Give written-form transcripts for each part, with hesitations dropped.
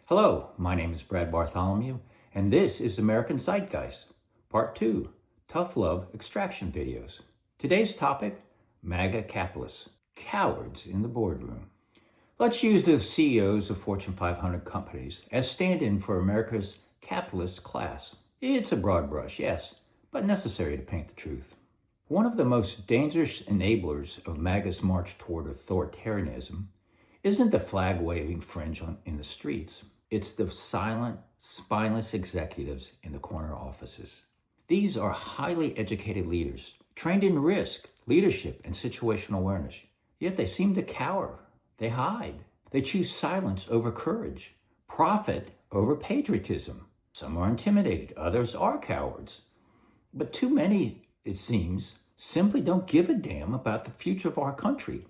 Hello, my name is Bartholomew, and this is American Zeitgeist, Part 2, Tough Love Extraction Videos. Today's topic, MAGA capitalists, cowards in the boardroom. Let's use the CEOs of Fortune 500 companies as stand-in for America's capitalist class. It's a broad brush, yes, but necessary to paint the truth. One of the most dangerous enablers of MAGA's march toward authoritarianism isn't the flag-waving fringe in the streets. It's the silent, spineless executives in the corner offices. These are highly educated leaders, trained in risk, leadership, and situational awareness. Yet they seem to cower. They hide. They choose silence over courage, profit over patriotism. Some are intimidated, others are cowards. But too many, it seems, simply don't give a damn about the future of our country,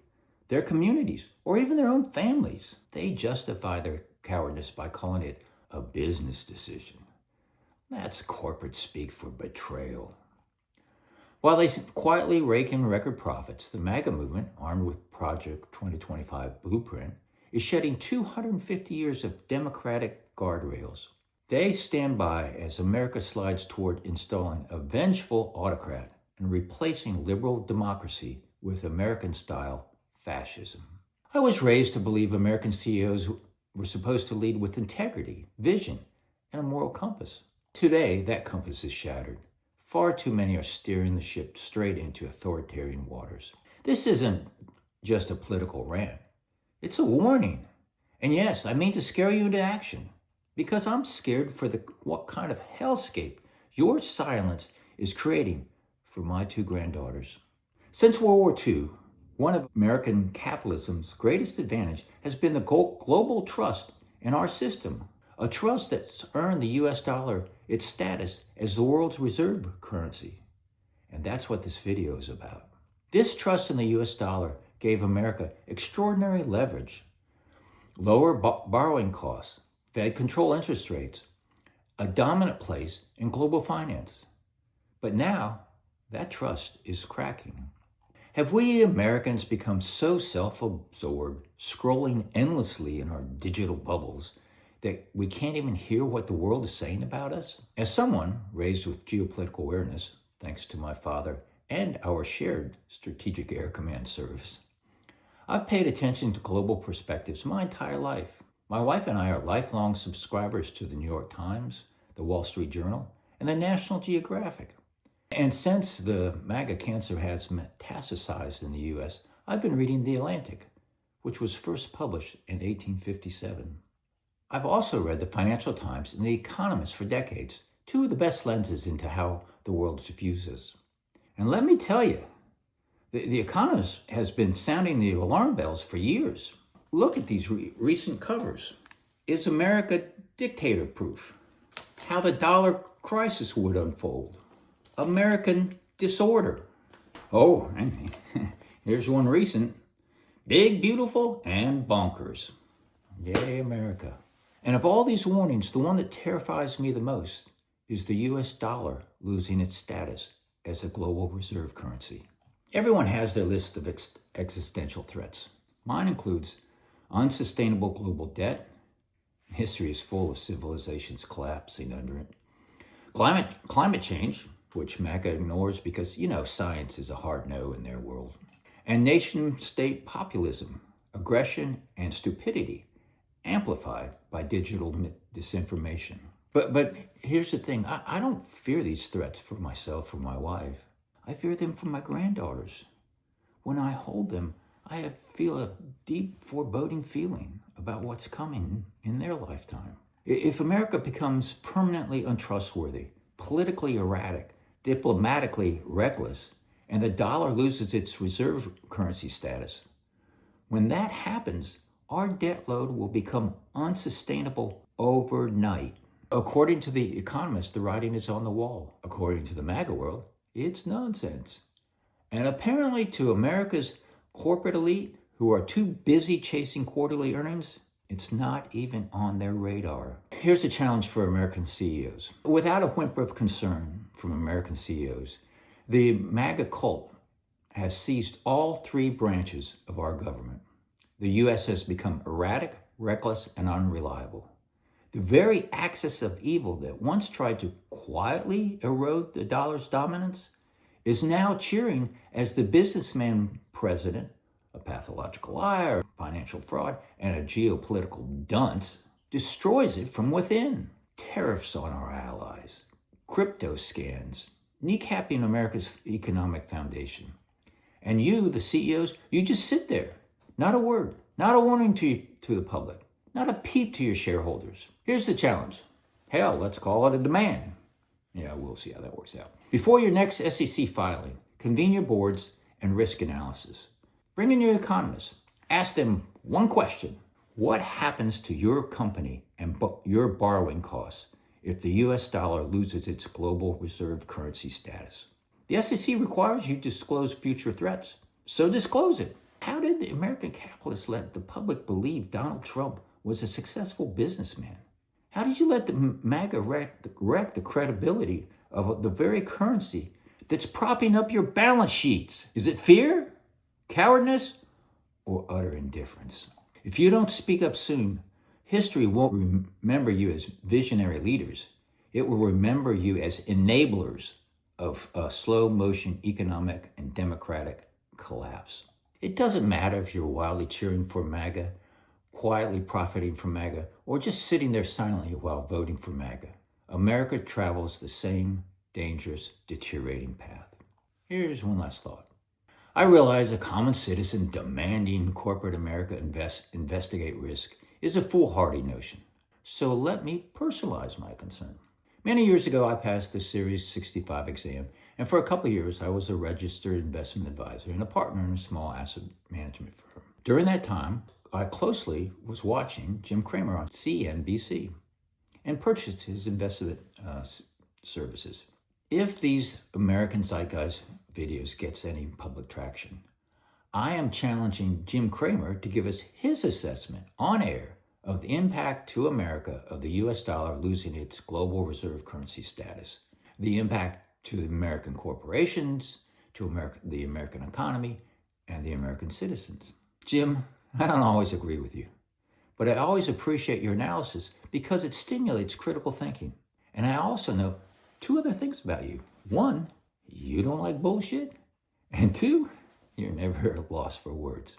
their communities, or even their own families. They justify their cowardice by calling it a business decision. That's corporate speak for betrayal. While they quietly rake in record profits, the MAGA movement, armed with Project 2025 Blueprint, is shedding 250 years of democratic guardrails. They stand by as America slides toward installing a vengeful autocrat and replacing liberal democracy with American-style fascism. I was raised to believe American CEOs were supposed to lead with integrity, vision, and a moral compass. Today, that compass is shattered. Far too many are steering the ship straight into authoritarian waters. This isn't just a political rant. It's a warning. And yes, I mean to scare you into action, because I'm scared for what kind of hellscape your silence is creating for my two granddaughters. Since World War II, one of American capitalism's greatest advantage has been the global trust in our system, a trust that's earned the US dollar its status as the world's reserve currency. And that's what this video is about. This trust in the US dollar gave America extraordinary leverage, lower borrowing costs, Fed control interest rates, a dominant place in global finance. But now, that trust is cracking. Have we Americans become so self-absorbed, scrolling endlessly in our digital bubbles, that we can't even hear what the world is saying about us? As someone raised with geopolitical awareness, thanks to my father and our shared Strategic Air Command service, I've paid attention to global perspectives my entire life. My wife and I are lifelong subscribers to the New York Times, the Wall Street Journal, and the National Geographic. And since the MAGA cancer has metastasized in the U.S., I've been reading The Atlantic, which was first published in 1857. I've also read the Financial Times and The Economist for decades, two of the best lenses into how the world views us. And let me tell you, the Economist has been sounding the alarm bells for years. Look at these recent covers. Is America dictator-proof? How the dollar crisis would unfold. American disorder. Oh, and here's one recent. Big, beautiful, and bonkers. Yay, America. And of all these warnings, the one that terrifies me the most is the US dollar losing its status as a global reserve currency. Everyone has their list of existential threats. Mine includes unsustainable global debt. History is full of civilizations collapsing under it. Climate change, which MAGA ignores because, science is a hard no in their world. And nation-state populism, aggression, and stupidity, amplified by digital disinformation. But here's the thing. I don't fear these threats for myself or my wife. I fear them for my granddaughters. When I hold them, I feel a deep foreboding feeling about what's coming in their lifetime. If America becomes permanently untrustworthy, politically erratic, diplomatically reckless, and the dollar loses its reserve currency status, when that happens, our debt load will become unsustainable overnight. According to The Economist, the writing is on the wall. According to the MAGA world, it's nonsense. And apparently to America's corporate elite, who are too busy chasing quarterly earnings, it's not even on their radar. Here's a challenge for American CEOs. Without a whimper of concern from American CEOs, the MAGA cult has seized all three branches of our government. The U.S. has become erratic, reckless, and unreliable. The very axis of evil that once tried to quietly erode the dollar's dominance is now cheering as the businessman president, a pathological liar, financial fraud, and a geopolitical dunce, destroys it from within. Tariffs on our allies, crypto scans, kneecapping America's economic foundation. And you, the CEOs, you just sit there. Not a word, not a warning to the public, not a peep to your shareholders. Here's the challenge. Hell, let's call it a demand. Yeah, we'll see how that works out. Before your next SEC filing, convene your boards and risk analysis. Bring in your economists. Ask them one question. What happens to your company and your borrowing costs if the US dollar loses its global reserve currency status? The SEC requires you to disclose future threats, so disclose it. How did the American capitalists let the public believe Donald Trump was a successful businessman? How did you let the MAGA wreck the credibility of the very currency that's propping up your balance sheets? Is it fear, cowardice, or utter indifference? If you don't speak up soon, history won't remember you as visionary leaders. It will remember you as enablers of a slow-motion economic and democratic collapse. It doesn't matter if you're wildly cheering for MAGA, quietly profiting from MAGA, or just sitting there silently while voting for MAGA. America travels the same dangerous, deteriorating path. Here's one last thought. I realize a common citizen demanding corporate America investigate risk is a foolhardy notion. So let me personalize my concern. Many years ago, I passed the Series 65 exam, and for a couple of years, I was a registered investment advisor and a partner in a small asset management firm. During that time, I closely was watching Jim Cramer on CNBC and purchased his investment services. If these American Zeitgeist videos gets any public traction, I am challenging Jim Cramer to give us his assessment on air of the impact to America of the US dollar losing its global reserve currency status, the impact to American corporations, to the American economy, and the American citizens. Jim, I don't always agree with you, but I always appreciate your analysis because it stimulates critical thinking. And I also know two other things about you. One, you don't like bullshit. And two, you're never at a loss for words.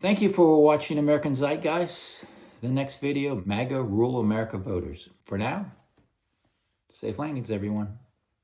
Thank you for watching American Zeitgeist. The next video, MAGA Rule America Voters. For now, safe landings, everyone.